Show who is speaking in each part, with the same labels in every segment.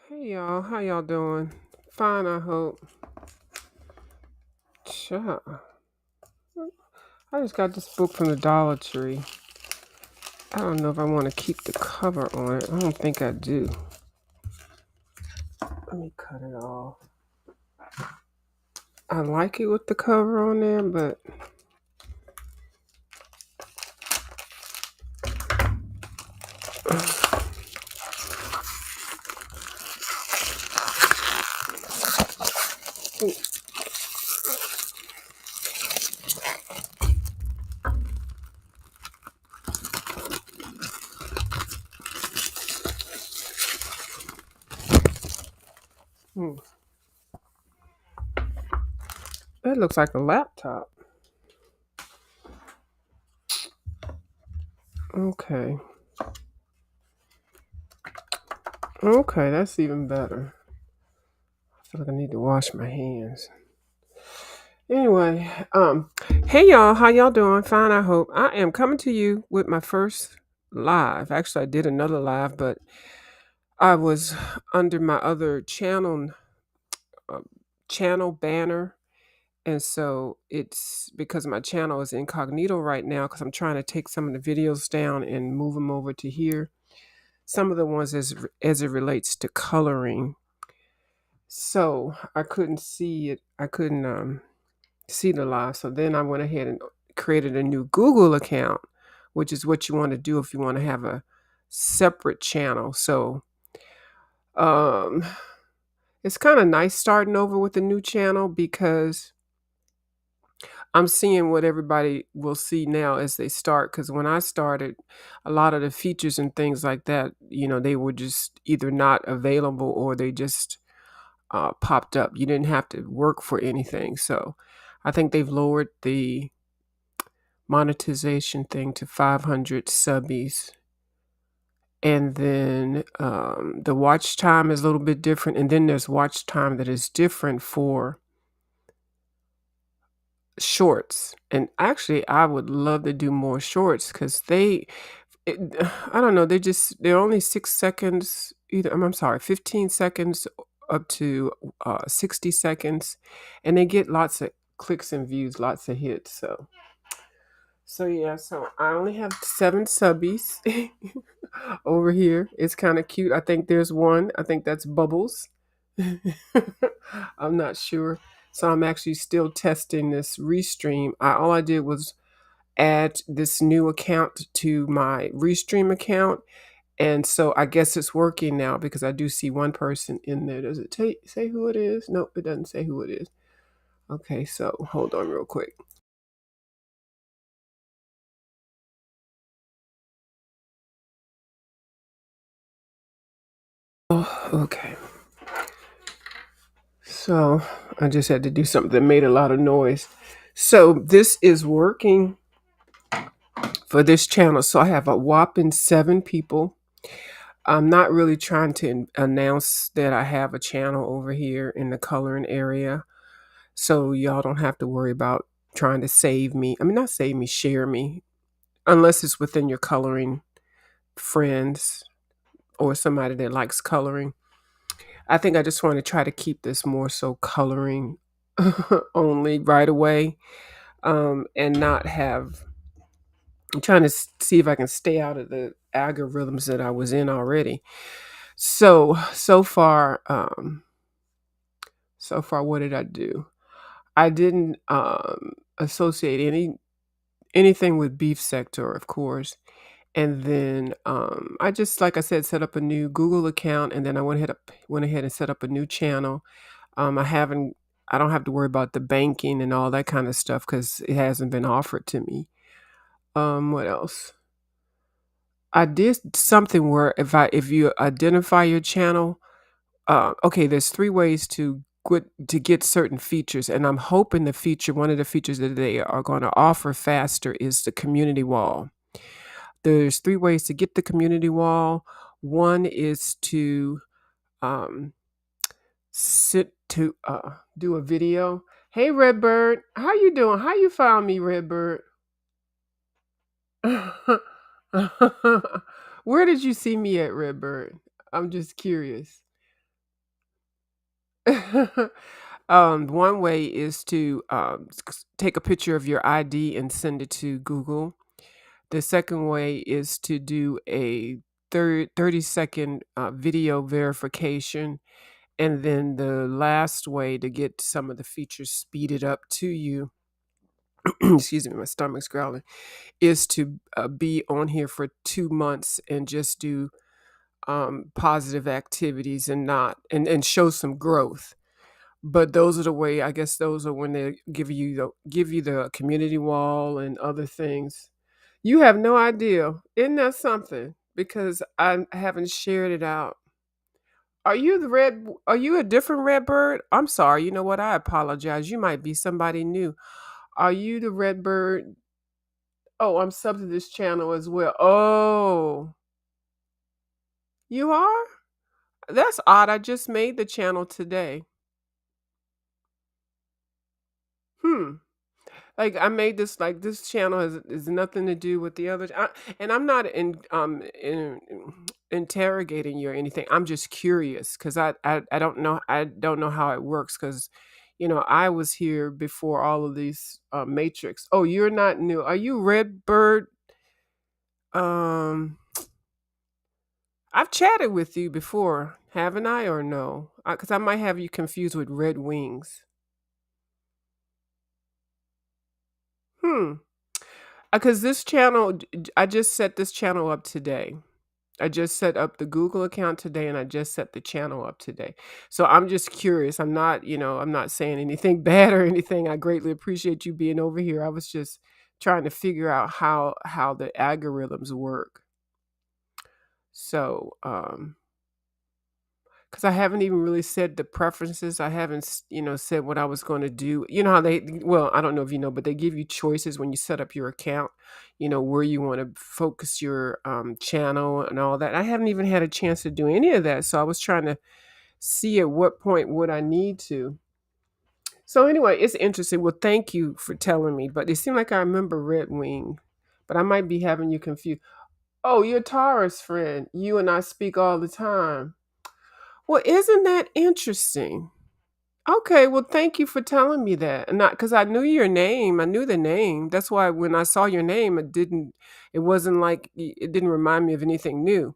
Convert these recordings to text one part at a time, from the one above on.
Speaker 1: Hey y'all, how y'all doing? Fine, I hope. Sure. I just got this book from the Dollar Tree. I don't know if I want to keep the cover on it. I don't think I do. Let me cut it off. I like it with the cover on there, but hmm, that looks like a laptop. Okay. Okay, that's even better. I feel like I need to wash my hands. Anyway, hey y'all, how y'all doing? Fine, I hope. I am coming to you with my first live. Actually, I did another live, but I was under my other uh, channel banner, and so it's because my channel is incognito right now because I'm trying to take some of the videos down and move them over to here. Some of the ones as it relates to coloring. So I couldn't see it. I couldn't see the live. So then I went ahead and created a new Google account, which is what you want to do if you want to have a separate channel. So um it's kind of nice starting over with a new channel because I'm seeing what everybody will see now as they start. Because when I started, a lot of the features and things like that, they were just either not available or they just popped up. You didn't have to work for anything. So I think they've lowered the monetization thing to 500 subbies. And then the watch time is a little bit different. And then there's watch time that is different for shorts. And actually, I would love to do more shorts because it, I don't know, they're only 6 seconds, either, I'm sorry, 15 seconds up to 60 seconds. And they get lots of clicks and views, lots of hits. So yeah, so I only have 7 subbies over here. It's kind of cute. I think there's one. I think that's Bubbles. I'm not sure. So I'm actually still testing this Restream. All I did was add this new account to my Restream account. And so I guess it's working now because I do see one person in there. Does it say who it is? Nope, it doesn't say who it is. Okay, so hold on real quick. Oh, okay. So I just had to do something that made a lot of noise. So this is working for this channel. So I have a whopping 7 people. I'm not really trying to announce that I have a channel over here in the coloring area. So y'all don't have to worry about trying to save me. I mean, not save me, share me, unless it's within your coloring friends or somebody that likes coloring. I think I just want to try to keep this more so coloring only right away, and not have. I'm trying to see if I can stay out of the algorithms that I was in already. So far, what did I do? I didn't associate anything with beef sector, of course. And then I just, like I said, set up a new Google account, and then I went ahead and set up a new channel. I haven't. I don't have to worry about the banking and all that kind of stuff because it hasn't been offered to me. What else? I did something where if you identify your channel, okay, there's 3 ways to get certain features, and I'm hoping one of the features that they are going to offer faster is the community wall. There's 3 ways to get the community wall. One is to um, sit to do a video. Hey, Redbird, how you doing? How you found me, Redbird? Where did you see me at, Redbird? I'm just curious. One way is to take a picture of your ID and send it to Google. The second way is to do a 30-second video verification. And then the last way to get some of the features speeded up to you, excuse me, my stomach's growling, is to be on here for 2 months and just do positive activities and not and show some growth. But those are the way, I guess those are when they give you the community wall and other things. You have no idea. Isn't that something? Because I haven't shared it out. Are you a different red bird? I'm sorry. You know what? I apologize. You might be somebody new. Are you the red bird? Oh, I'm sub to this channel as well. Oh, you are? That's odd. I just made the channel today. Hmm. Like I made this like this channel has nothing to do with the others. And I'm not interrogating you or anything. I'm just curious because I don't know how it works because I was here before all of these Matrix. Oh, you're not new. Are you Redbird? Um, I've chatted with you before, haven't I, or no? Because I might have you confused with Red Wings. Hmm. Because this channel, I just set this channel up today. I just set up the Google account today and I just set the channel up today. So I'm just curious. I'm not saying anything bad or anything. I greatly appreciate you being over here. I was just trying to figure out how the algorithms work. So, because I haven't even really said the preferences. I haven't, said what I was going to do. You know how well, I don't know if you know, but they give you choices when you set up your account, where you want to focus your channel and all that. I haven't even had a chance to do any of that. So I was trying to see at what point would I need to. So anyway, it's interesting. Well, thank you for telling me, but it seemed like I remember Red Wing, but I might be having you confused. Oh, you're Tara's friend. You and I speak all the time. Well, isn't that interesting? Okay, well, thank you for telling me that. And not because I knew your name. I knew the name. That's why when I saw your name, it wasn't like, it didn't remind me of anything new.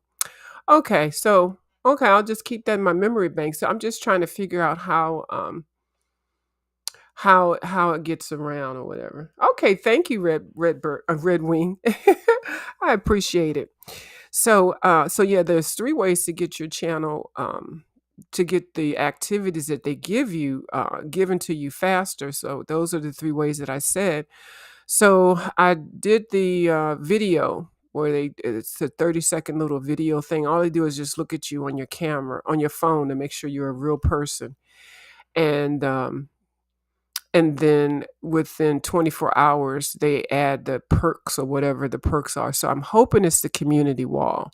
Speaker 1: Okay, so, okay, I'll just keep that in my memory bank. So I'm just trying to figure out how it gets around or whatever. Okay, thank you, Red Wing. I appreciate it. So yeah, there's three ways to get your channel to get the activities that they give you given to you faster. So those are the three ways that I said. So I did the video where it's a 30-second little video thing. All they do is just look at you on your camera, on your phone to make sure you're a real person. And then within 24 hours, they add the perks or whatever the perks are. So I'm hoping it's the community wall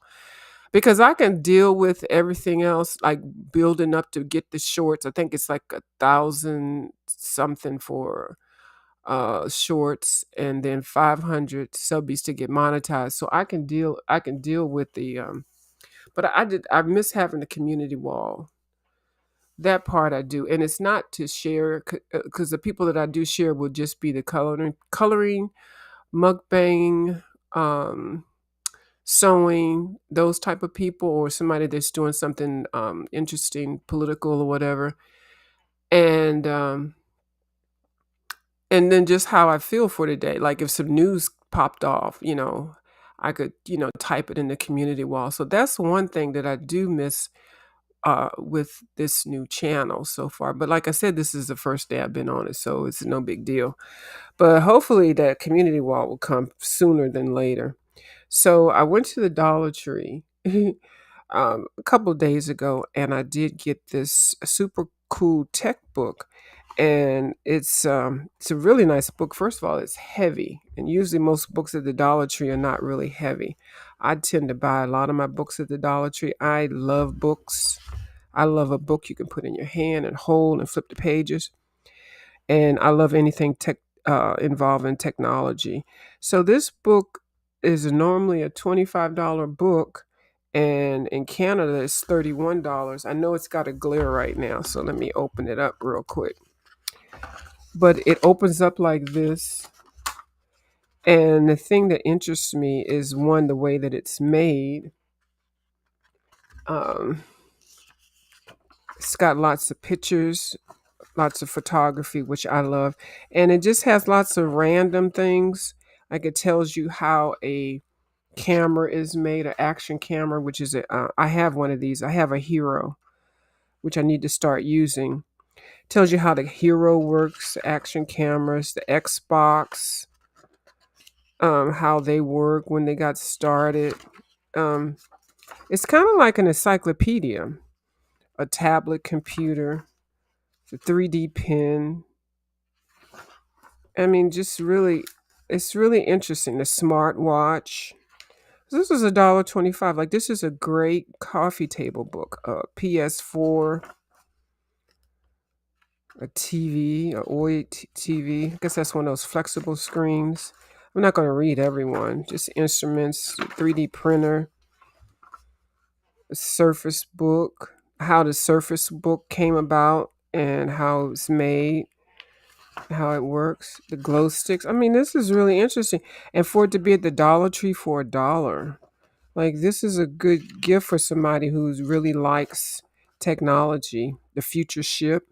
Speaker 1: because I can deal with everything else, like building up to get the shorts. I think it's like 1,000 something for shorts and then 500 subbies to get monetized. So I can deal with the but I miss having the community wall. That part I do, and it's not to share because the people that I do share will just be the coloring, mukbang, um, sewing, those type of people, or somebody that's doing something interesting, political or whatever, and um, and then just how I feel for the day. Like if some news popped off, I could type it in the community wall. So that's one thing that I do miss with this new channel so far. But like I said, this is the first day I've been on it, so it's no big deal. But hopefully that community wall will come sooner than later. So I went to the Dollar Tree a couple of days ago, and I did get this super cool tech book. And it's a really nice book. First of all, it's heavy, and usually most books at the Dollar Tree are not really heavy. I tend to buy a lot of my books at the Dollar Tree. I love books. I love a book you can put in your hand and hold and flip the pages. And I love anything tech involving technology. So this book is normally a $25 book, And in Canada, it's $31. I know it's got a glare right now, so let me open it up real quick. But it opens up like this. And the thing that interests me is one, the way that it's made. Um, it's got lots of pictures, lots of photography, which I love. And it just has lots of random things. Like it tells you how a camera is made, an action camera, which is I have one of these. I have a Hero, which I need to start using. Tells you how the Hero works, action cameras, the Xbox, how they work, when they got started. Um, it's kind of like an encyclopedia, a tablet computer, the 3D pen. I mean, just really, it's really interesting. The smartwatch. This is $1.25. Like this is a great coffee table book. PS4, a TV, a OLED TV. I guess that's one of those flexible screens. I'm not going to read everyone. Just instruments, 3D printer, a Surface Book. How the Surface Book came about and how it's made, how it works. The glow sticks. I mean, this is really interesting. And for it to be at the Dollar Tree for $1. Like this is a good gift for somebody who really likes technology, the future ship.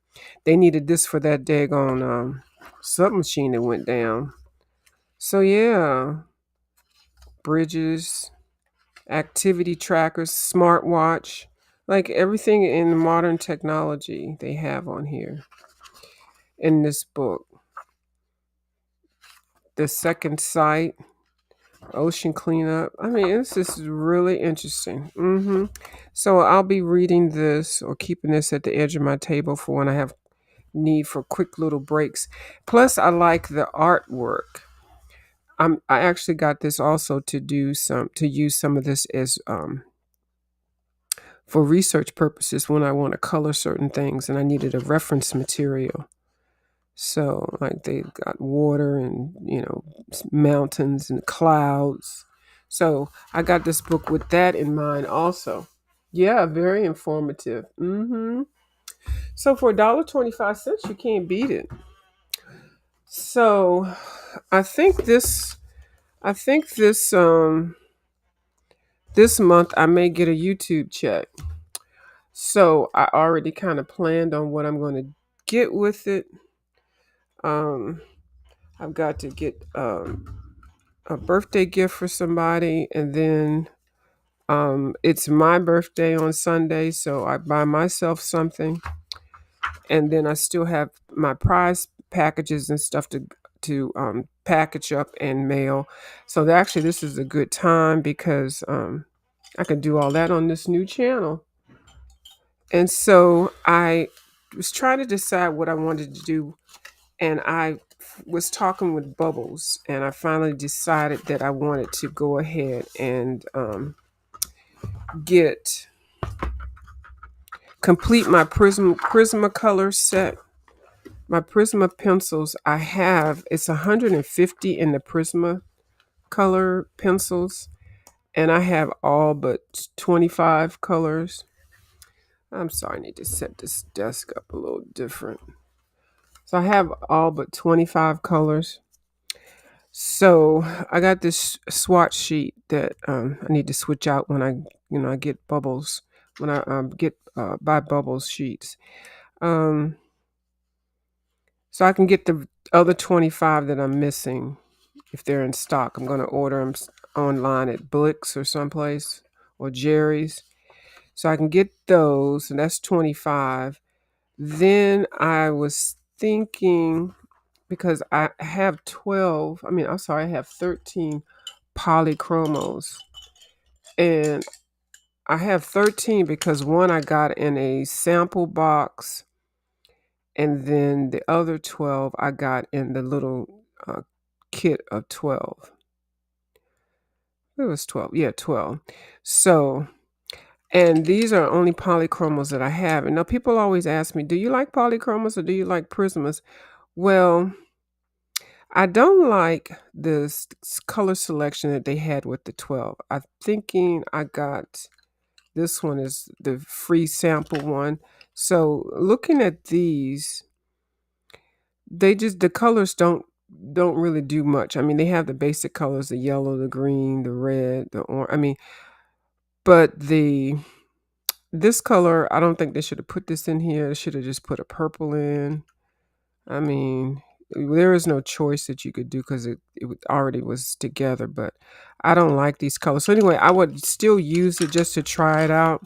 Speaker 1: They needed this for that daggone submachine that went down. So yeah, bridges, activity trackers, smartwatch, like everything in modern technology they have on here in this book. The second sight, ocean cleanup. I mean, this is really interesting. So I'll be reading this or keeping this at the edge of my table for when I have need for quick little breaks. Plus, I like the artwork. I actually got this also to use some of this as for research purposes when I want to color certain things and I needed a reference material. So, like they got water and mountains and clouds. So I got this book with that in mind also. Yeah, very informative. So for $1.25, you can't beat it. So I think this I think this month I may get a YouTube check. So I already kind of planned on what I'm going to get with it. Um I've got to get a birthday gift for somebody, and then it's my birthday on Sunday, so I buy myself something, and then I still have my prize packages and stuff to package up and mail. So actually, this is a good time because I can do all that on this new channel. And so I was trying to decide what I wanted to do, and I was talking with Bubbles, and I finally decided that I wanted to go ahead and get complete my Prismacolor set. My Prisma pencils I have, it's 150 in the Prismacolor pencils, and I have all but 25 colors. I'm sorry, I need to set this desk up a little different. So I have all but 25 colors. So I got this swatch sheet that I need to switch out when I get Bubbles, when I get buy Bubbles sheets. Um, so I can get the other 25 that I'm missing if they're in stock. I'm going to order them online at Blix or someplace or Jerry's. So I can get those, and that's 25. Then I was thinking, because I have 12, I have 13 polychromos. And I have 13 because one I got in a sample box, and then the other 12 I got in the little kit of 12. It was 12. Yeah, 12. So, and these are only polychromos that I have. And now people always ask me, do you like polychromos or do you like prismas? Well, I don't like this color selection that they had with the 12. I'm thinking I got This one is the free sample one. So looking at these, the colors don't really do much. I mean, they have the basic colors, the yellow, the green, the red, the orange. I mean, but this color, I don't think they should have put this in here. They should have just put a purple in. I mean, there is no choice that you could do because already was together, but I don't like these colors. So anyway, I would still use it just to try it out.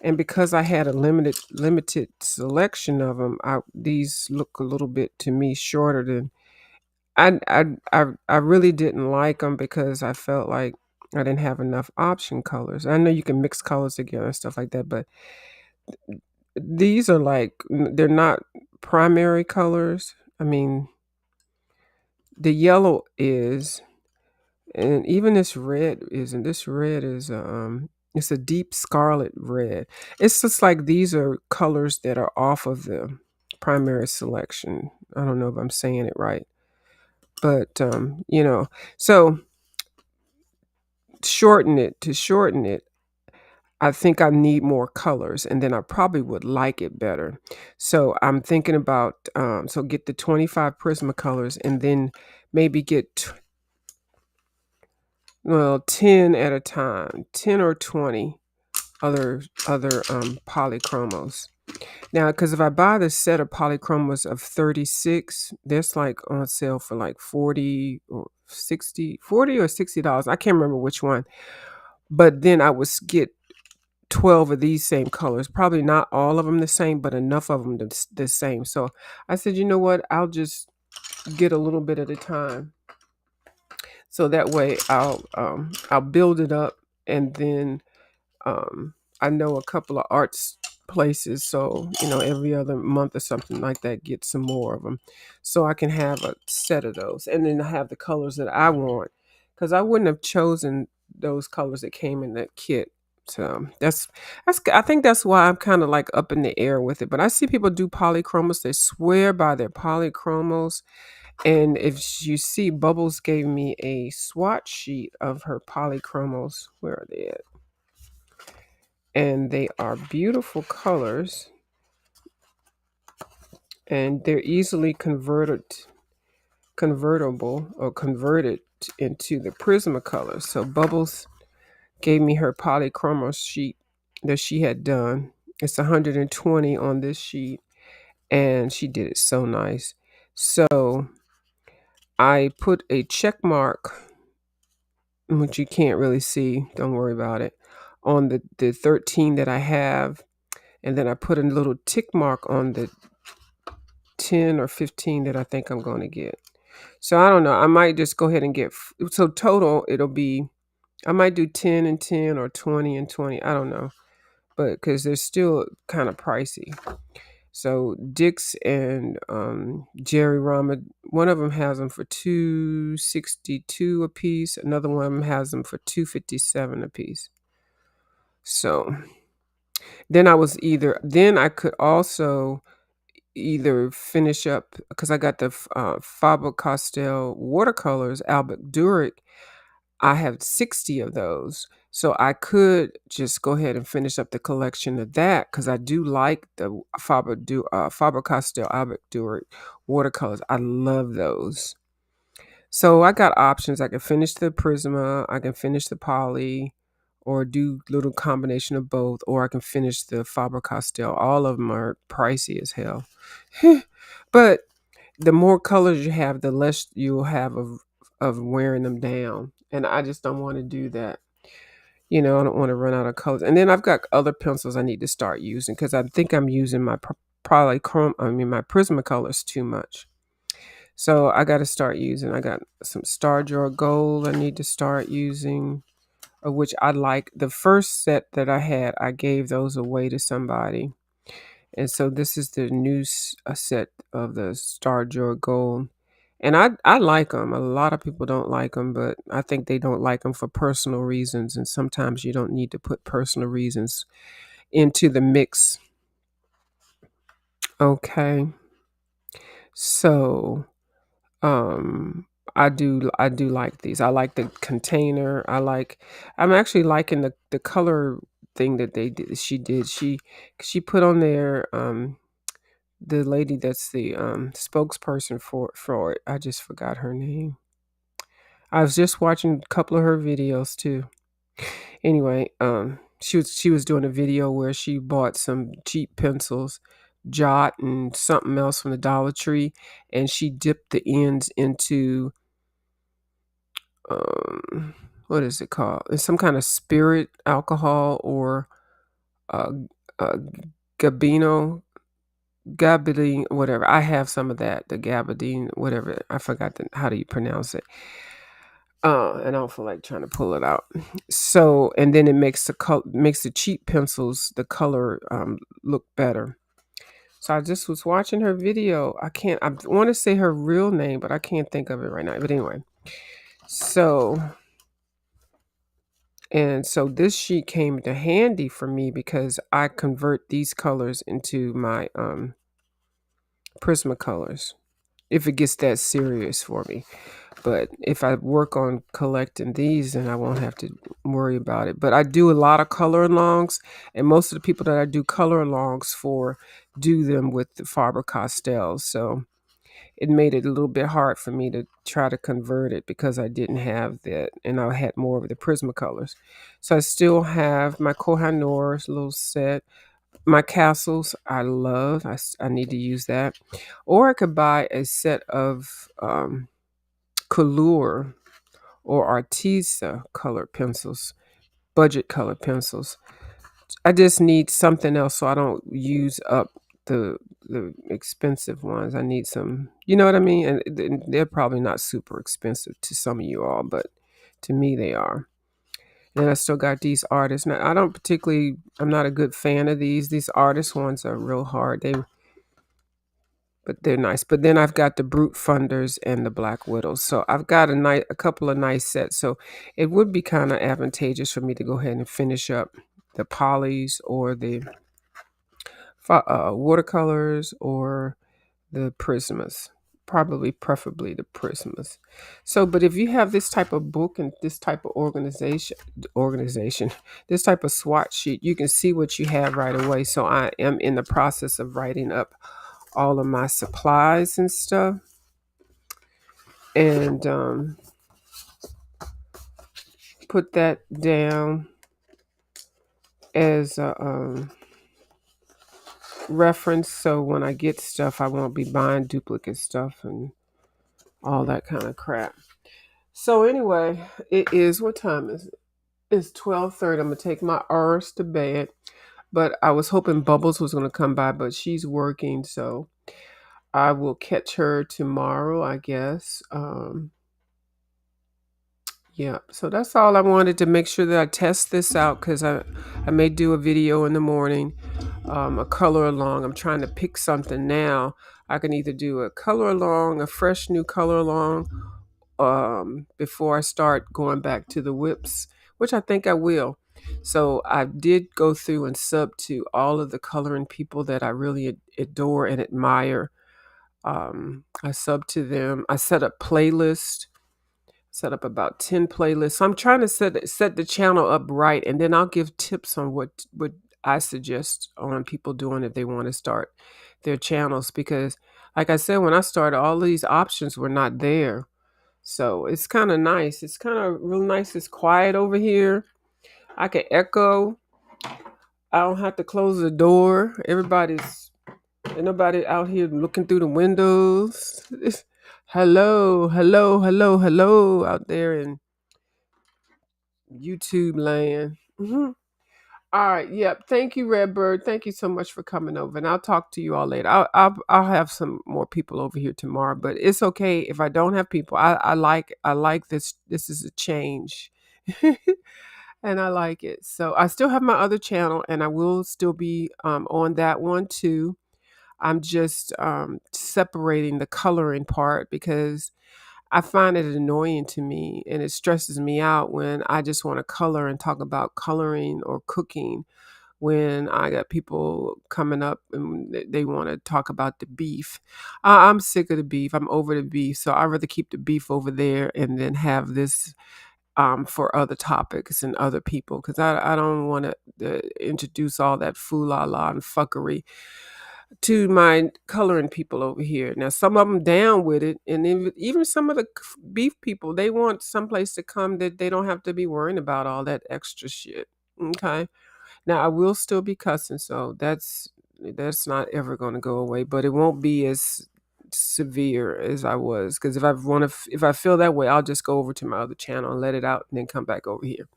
Speaker 1: And because I had a limited selection of them, these look a little bit to me shorter than I really didn't like them because I felt like I didn't have enough option colors. I know you can mix colors together and stuff like that, but these are like they're not primary colors. I mean, the yellow is, and even this red isn't. This red is it's a deep scarlet red. It's just like these are colors that are off of the primary selection. I don't know if I'm saying it right, but so to shorten it, I think I need more colors and then I probably would like it better. So I'm thinking about so get the 25 Prismacolors and then maybe get 10 at a time, 10 or 20 other polychromos. Now, because if I buy the set of polychromos of 36, that's like on sale for like 40 or 60, 40 or $60. I can't remember which one. But then I would get 12 of these same colors. Probably not all of them the same, but enough of them the same. So I said, you know what? I'll just get a little bit at a time. So that way I'll build it up and then I know a couple of arts places, so every other month or something like that, get some more of them, so I can have a set of those, and then I have the colors that I want, because I wouldn't have chosen those colors that came in that kit. So I think that's why I'm kind of like up in the air with it. But I see people do polychromos. They swear by their polychromos. And if you see, Bubbles gave me a swatch sheet of her polychromos. Where are they at? And they are beautiful colors, and they're easily convertible or converted into the Prismacolor. So Bubbles gave me her polychroma sheet that she had done. It's 120 on this sheet, and she did it so nice. So I put a check mark, which you can't really see, don't worry about it, on the 13 that I have. And then I put a little tick mark on the 10 or 15 that I think I'm going to get. So I don't know. I might just go ahead and get, so total it'll be, I might do 10 and 10 or 20 and 20. I don't know. But because they're still kind of pricey. So Dick's and Jerry Rama, one of them has them for $2.62 a piece. Another one has them for $2.57 a piece. So then I could also either finish up, because I got the Faber-Castell watercolors, Albert Dürer. I have 60 of those. So I could just go ahead and finish up the collection of that, because I do like the Faber-Castell Albert Dürer watercolors. I love those. So I got options. I can finish the Prisma, I can finish the poly, or do little combination of both, or I can finish the Faber-Castell. All of them are pricey as hell. But the more colors you have, the less you'll have of wearing them down. And I just don't want to do that. I don't want to run out of colors. And then I've got other pencils I need to start using, because I think I'm using my my Prismacolors too much. So I got to start using. I got some Star Drawer Gold I need to start using, of which I like. The first set that I had, I gave those away to somebody. And so this is the new set of the Star Drawer Gold. And I like them. A lot of people don't like them, but I think they don't like them for personal reasons. And sometimes you don't need to put personal reasons into the mix. Okay. So I do like these. I like the container. I'm actually liking the color thing that they did. She put on there. The lady that's the spokesperson for it. I just forgot her name. I was just watching a couple of her videos too. Anyway, she was doing a video where she bought some cheap pencils, Jot and something else from the Dollar Tree, and she dipped the ends into what is it called? It's some kind of spirit alcohol or uh, uh Gabino, Gabardine, whatever. I have some of that, the Gabardine, whatever. I forgot how do you pronounce it. And I don't feel like trying to pull it out. So, and then it makes makes the cheap pencils the color look better. So I just was watching her video. I want to say her real name, but I can't think of it right now. But anyway, so this sheet came to handy for me because I convert these colors into my Prismacolors if it gets that serious for me. But if I work on collecting these, then I won't have to worry about it. But I do a lot of color alongs, and most of the people that I do color alongs for do them with the Faber-Castell. So it made it a little bit hard for me to try to convert it because I didn't have that, and I had more of the Prismacolors. So I still have my Kohinoor's little set. My castles I love. I need to use that. Or I could buy a set of Couleur or Arteza color pencils, budget color pencils. I just need something else so I don't use up the expensive ones. I need some, you know what I mean? And they're probably not super expensive to some of you all, but to me they are. And I still got these artists. Now I'm not a good fan of these. These artist ones are real hard. But they're nice. But then I've got the Brute Funders and the Black Widows. So I've got a couple of nice sets. So it would be kind of advantageous for me to go ahead and finish up the polys or the watercolors or the Prismas. Preferably the Prismas. So, but if you have this type of book and this type of organization, this type of swatch sheet, you can see what you have right away. So I am in the process of writing up all of my supplies and stuff, and put that down as a reference, so when I get stuff I won't be buying duplicate stuff and all that kind of crap. So anyway, it is, what time is it? It's 12:30. I'm gonna take my Urs to bed, but I was hoping Bubbles was gonna come by, but she's working, so I will catch her tomorrow, I guess. Yeah, so that's all I wanted to make sure that I test this out, because I may do a video in the morning, a color along. I'm trying to pick something now. I can either do a color along, a fresh new color along, before I start going back to the whips, which I think I will. So I did go through and sub to all of the coloring people that I really adore and admire. I sub to them. I set up playlists. Set up about 10 playlists. So I'm trying to set the channel up right, and then I'll give tips on what I suggest on people doing if they want to start their channels, because like I said, when I started, all these options were not there. So it's kind of nice. It's kind of real nice. It's quiet over here. I can echo. I don't have to close the door. Ain't nobody out here looking through the windows. Hello, hello, hello, hello out there in YouTube land. All right. Yep. Thank you, Redbird. Thank you so much for coming over, and I'll talk to you all later. I'll have some more people over here tomorrow, but it's okay if I don't have people. I like this. This is a change, and I like it. So I still have my other channel, and I will still be on that one too. I'm just separating the coloring part because I find it annoying to me, and it stresses me out when I just want to color and talk about coloring or cooking, when I got people coming up and they want to talk about the beef. I'm sick of the beef. I'm over the beef. So I'd rather keep the beef over there and then have this for other topics and other people, because I don't want to introduce all that foo la la and fuckery to my coloring people over here. Now, some of them down with it, and even some of the beef people, they want someplace to come that they don't have to be worrying about all that extra shit. Okay. Now, I will still be cussing, so that's not ever going to go away, but it won't be as severe as I was, because if I feel that way, I'll just go over to my other channel and let it out and then come back over here.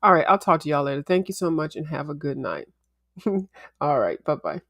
Speaker 1: All right, I'll talk to y'all later. Thank you so much and have a good night. All right, bye-bye.